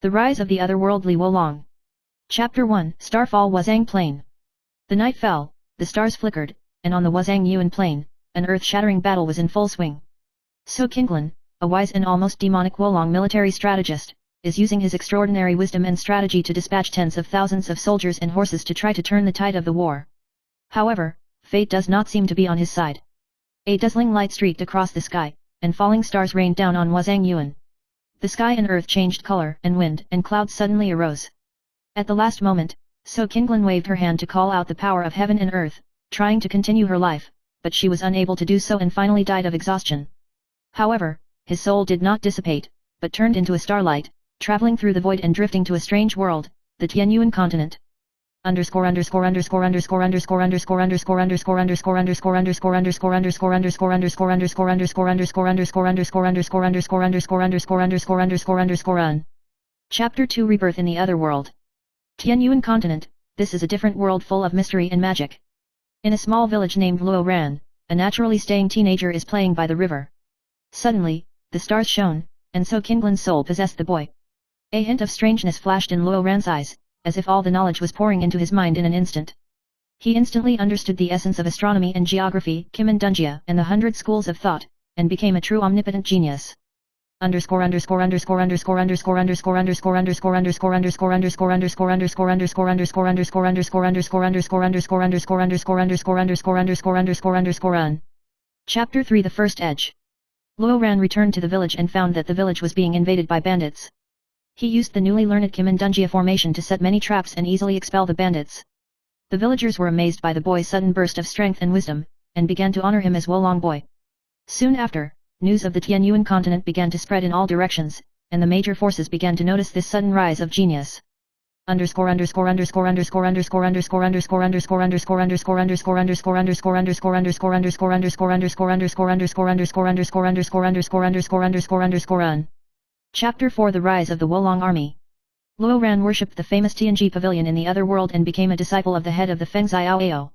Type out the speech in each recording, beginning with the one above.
The Rise of the Otherworldly Wolong. Chapter 1, Starfall Wuzang Plain. The night fell, the stars flickered, and on the Wuzang Yuan Plain, an earth-shattering battle was in full swing. So Qinglan, a wise and almost demonic Wolong military strategist, is using his extraordinary wisdom and strategy to dispatch tens of thousands of soldiers and horses to try to turn the tide of the war. However, fate does not seem to be on his side. A dazzling light streaked across the sky, and falling stars rained down on Wuzang Yuan. The sky and earth changed color, and wind and clouds suddenly arose. At the last moment, So Qinglan waved her hand to call out the power of heaven and earth, trying to continue her life, but she was unable to do so and finally died of exhaustion. However, his soul did not dissipate, but turned into a starlight, traveling through the void and drifting to a strange world, the Tianyuan continent. Chapter 2 Rebirth in the Otherworld. Tianyuan continent, this is a different world full of mystery and magic. In a small village named Luo Ran, a naturally staying teenager is playing by the river. Suddenly, the stars shone, and So Qinglan's soul possessed the boy. A hint of strangeness flashed in Luo Ran's eyes, as if all the knowledge was pouring into his mind in an instant. He instantly understood the essence of astronomy and geography, Kimandungia, and the 100 schools of thought, and became a true omnipotent genius. Chapter 3 The First Edge. Luo Ran returned to the village and found that the village was being invaded by bandits. He used the newly learned Kimandungia formation to set many traps and easily expel the bandits. The villagers were amazed by the boy's sudden burst of strength and wisdom, and began to honor him as Wolong Boy. Soon after, news of the Tianyuan continent began to spread in all directions, and the major forces began to notice this sudden rise of genius. Chapter 4 The Rise of the Wolong Army. Luo Ran worshipped the famous Tianji Pavilion in the other world and became a disciple of the head of the Feng Xiaoao.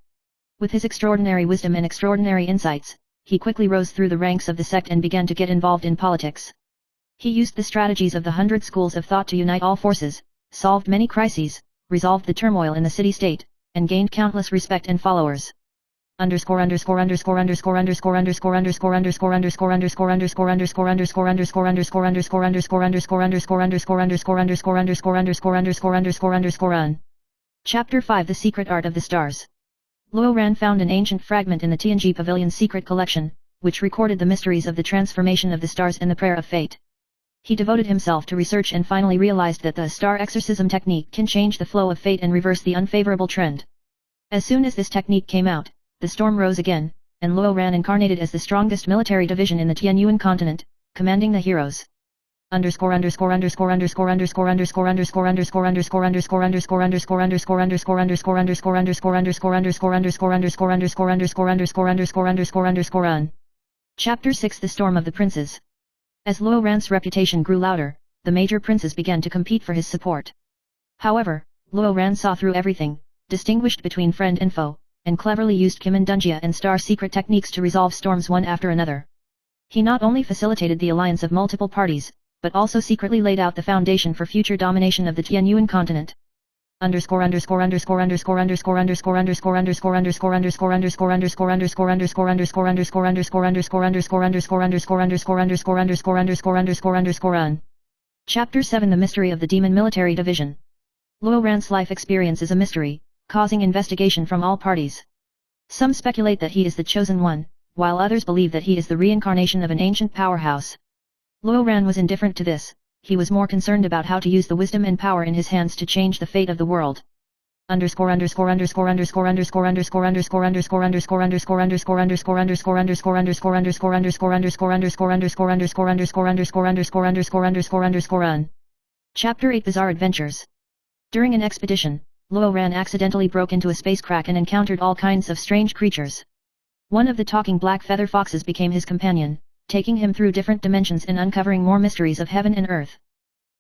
With his extraordinary wisdom and extraordinary insights, he quickly rose through the ranks of the sect and began to get involved in politics. He used the strategies of the 100 schools of thought to unite all forces, solved many crises, resolved the turmoil in the city-state, and gained countless respect and followers. Chapter 5 The Secret Art of the Stars. Luo Ran found an ancient fragment in the Tianji Pavilion's secret collection, which recorded the mysteries of the transformation of the stars and the prayer of fate. He devoted himself to research and finally realized that the star exorcism technique can change the flow of fate and reverse the unfavorable trend. As soon as this technique came out, the storm rose again, and Luo Ran incarnated as the strongest military division in the Tianyuan continent, commanding the heroes. Chapter 6 The Storm of the Princes. As Luo Ran's reputation grew louder, the major princes began to compete for his support. However, Luo Ran saw through everything, distinguished between friend and foe, and cleverly used Kimandungia and star secret techniques to resolve storms one after another. He not only facilitated the alliance of multiple parties, but also secretly laid out the foundation for future domination of the Tianyuan continent. Chapter 7 The Mystery of the Demon Military Division. Luo Ran's life experience is a mystery, causing investigation from all parties. Some speculate that he is the chosen one, while others believe that he is the reincarnation of an ancient powerhouse. Luo Ran was indifferent to this, he was more concerned about how to use the wisdom and power in his hands to change the fate of the world. Chapter 8 Bizarre Adventures. During an expedition, Luo Ran accidentally broke into a space crack and encountered all kinds of strange creatures. One of the talking black feather foxes became his companion, taking him through different dimensions and uncovering more mysteries of heaven and earth.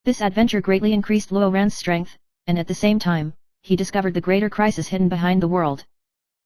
This adventure greatly increased Luo Ran's strength, and at the same time, he discovered the greater crisis hidden behind the world.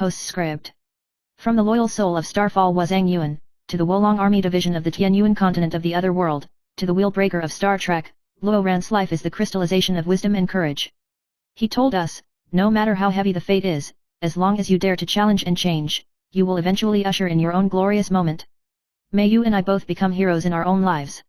Postscript. From the loyal soul of Starfall Wazang Yuan, to the Wolong Army Division of the Tian Yuan continent of the Otherworld, to the Wheelbreaker of Star Trek, Luo Ran's life is the crystallization of wisdom and courage. He told us, no matter how heavy the fate is, as long as you dare to challenge and change, you will eventually usher in your own glorious moment. May you and I both become heroes in our own lives.